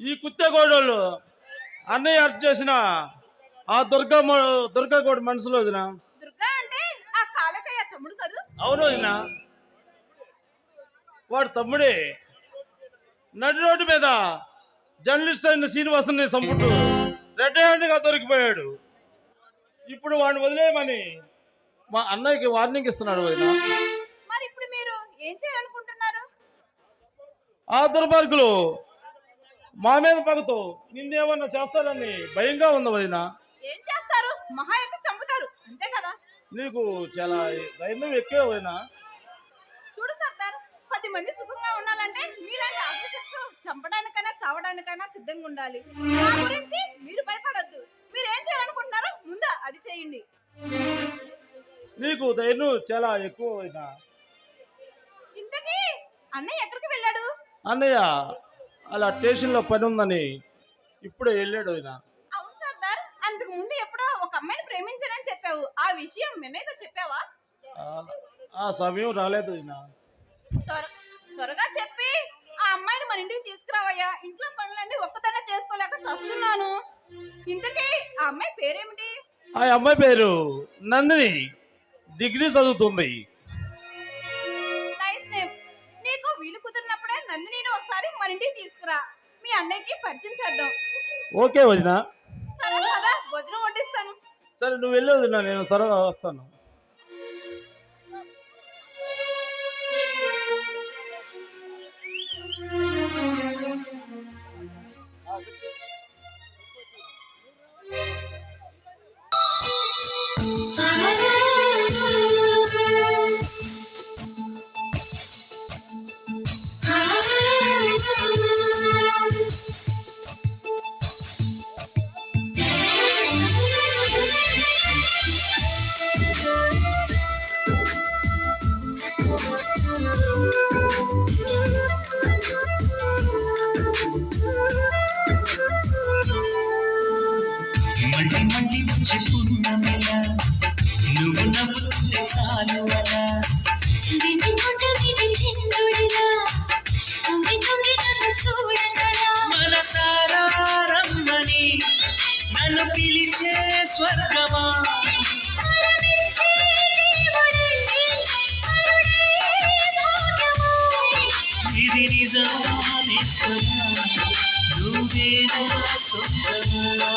ఈ కుత్తెగోడోళ్ళు అన్నయ్య అర్జు చేసిన ఆ దుర్గగోడు మనసులో వదిన. దుర్గా అంటే ఆ కాలకయ్య తమ్ముడు కదూ? అవును వదిన, వాడు తమ్ముడే. నడి రోడ్డు మీద జర్నలిస్ట్ అయిన శ్రీనివాసుని సంపుట్టు రెడ్ హ్యాండ్గా దొరికిపోయాడు. ఇప్పుడు వాడిని వదిలేయమని మా అన్నయ్యకి వార్నింగ్ ఇస్తున్నాడు వదిన. మరి ఇప్పుడు మీరు ఏం చేయాలనుకుంటున్నారు? ఆ దుర్మార్గులు మా మీద పగతో నిన్నేమన్నా చేస్తారని భయంగా ఉంది వదిన. ఏం చేస్తారు? మహా అయితే చంపుతారు, అంతే కదా? నీకు చాలా ధైర్యం ఎక్కువే వదిన. చూడు సర్దార్, 10 మంది సుఖంగా ఉండాలంటే మీలాంటి ఆఫీసర్స్ చంపడానికైనా చావడానికైనా సిద్ధంగా ఉండాలి. నా గురించి మీరు భయపడొద్దు. మీరు ఏం చేయాలనుకుంటున్నారో ముందు అది చేయండి. నీకు ధైర్యం చాలా ఎక్కువ వదిన. ఇంతకీ అన్నయ్య ఎక్కడికి వెళ్ళాడు? అన్నయ్య అలా స్టేషన్లో పని ఉందని ఇప్పుడే వెళ్ళాడు వదిన. అవును సర్దార్, అందుకు ముందు ఎప్పుడో ఒక అమ్మాయిని ప్రేమించానని చెప్పావు. ఆ విషయం వినయ్తో చెప్పావా? ఆ సమయం రాలేదు వదిన. త్వరగా చెప్పి ఆ అమ్మాయిని మన ఇంటికి తీసుకురావయ్యా. ఇంట్లో పనులన్నీ ఒక్కదాన్నే చేసుకోలేక చస్తున్నాను. ఇంతకీ ఆ అమ్మాయి పేరేమిటి? ఆ అమ్మాయి పేరు నందిని, డిగ్రీ చదువుతుంది. Nice name. నీకు వీలు కుదిరినప్పుడే నందినిని ఒకసారి మన ఇంటికి తీసుకురా. మీ అన్నయ్యకి పరిచయం చేద్దాం. ఓకే వదిన. సరే కదా, భోజనం వడ్డిస్తాను. సరే నువ్వు వెళ్ళి వదిన, నేను త్వరగా వస్తాను. నువ్వు నవ్వుతుంటే చాలు అలా మనసారా రమ్మని నన్ను పిలిచే స్వర్గమా, ఇది నిజానిస్తమా, నువ్వేనా సొంతమా.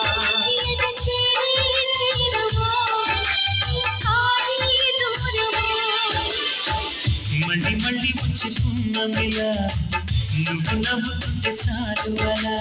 మళ్ళీ మళ్ళీ వచ్చి పున్నమిలా నువ్వు నవ్వుతుంటే చాలు అలా.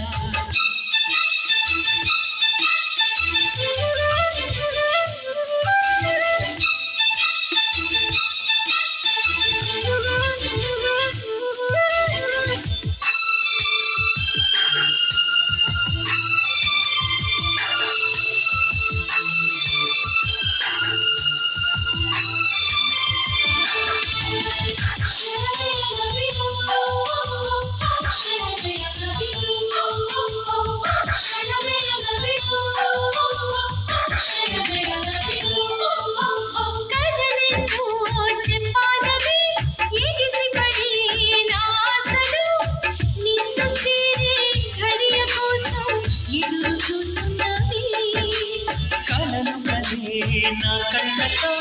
నా కళ్ళతో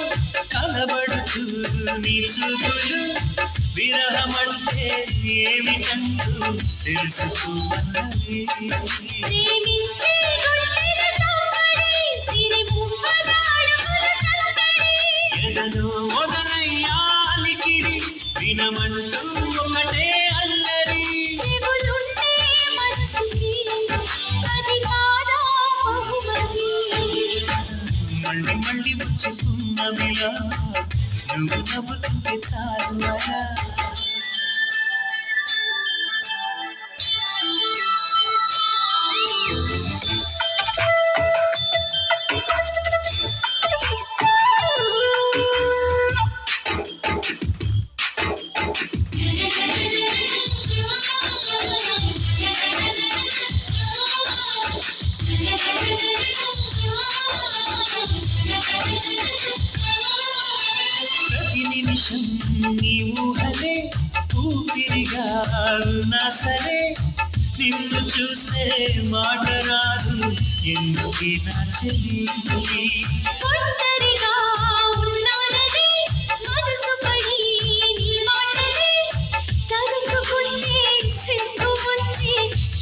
కలబడుతూ నీ చూపులు విరహమంటే ఏమిటంటూ తెలుసుకోమన్నది. ఎదలో మొదలయ్యాలికిడి వినమంటూ ఒకటే అల్లరి. మళ్ళీ మళ్ళీ వచ్చుకున్నవిలా నువ్వు నవ్వుతుంటే చాలు అలా. ప్రతి నిమిషం నీ ఊహలే ఊపిరిగా ఉన్నా సరే నిన్ను చూస్తే మాట రాదు ఎందుకీ నా చెలి ఒంటరిగా ఉన్నానని మనసు పడి నీ మాటలే తలుచుకుంటే సిగ్గు వచ్చి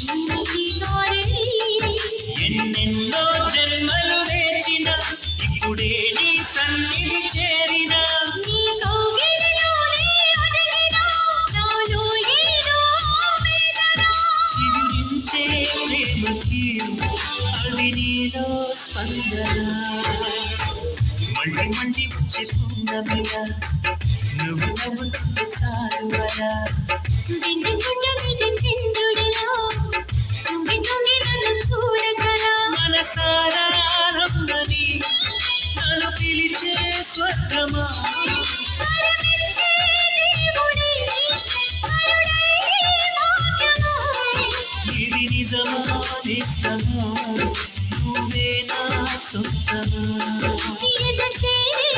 ఏమిటి ధోరణి ఎన్నెన్నో జన్మలు వేచిన ఇప్పుడే నీ సన్నిధి చేరిన నీ కౌగిలిలోనే అడిగినా నాలో ఏదో వేదన చిగురించే ప్రేమకి అది నీలో స్పందన మళ్ళీ మళ్ళీ వచ్చే పున్నమిలా నువ్వు నవ్వుతుంటే చాలు అలా వెండి గుడ్డ మీద చంద్రుడిలా తుంగి తుంగి నన్ను చూడగలా మనసారా రమ్మని నన్ను పిలిచే స్వర్గమా పరమించే దేవుడే కరుణై భాగ్యమా ఇది నిజమా నిస్తమా నువ్వే నా సొంతమా ఎద చేరి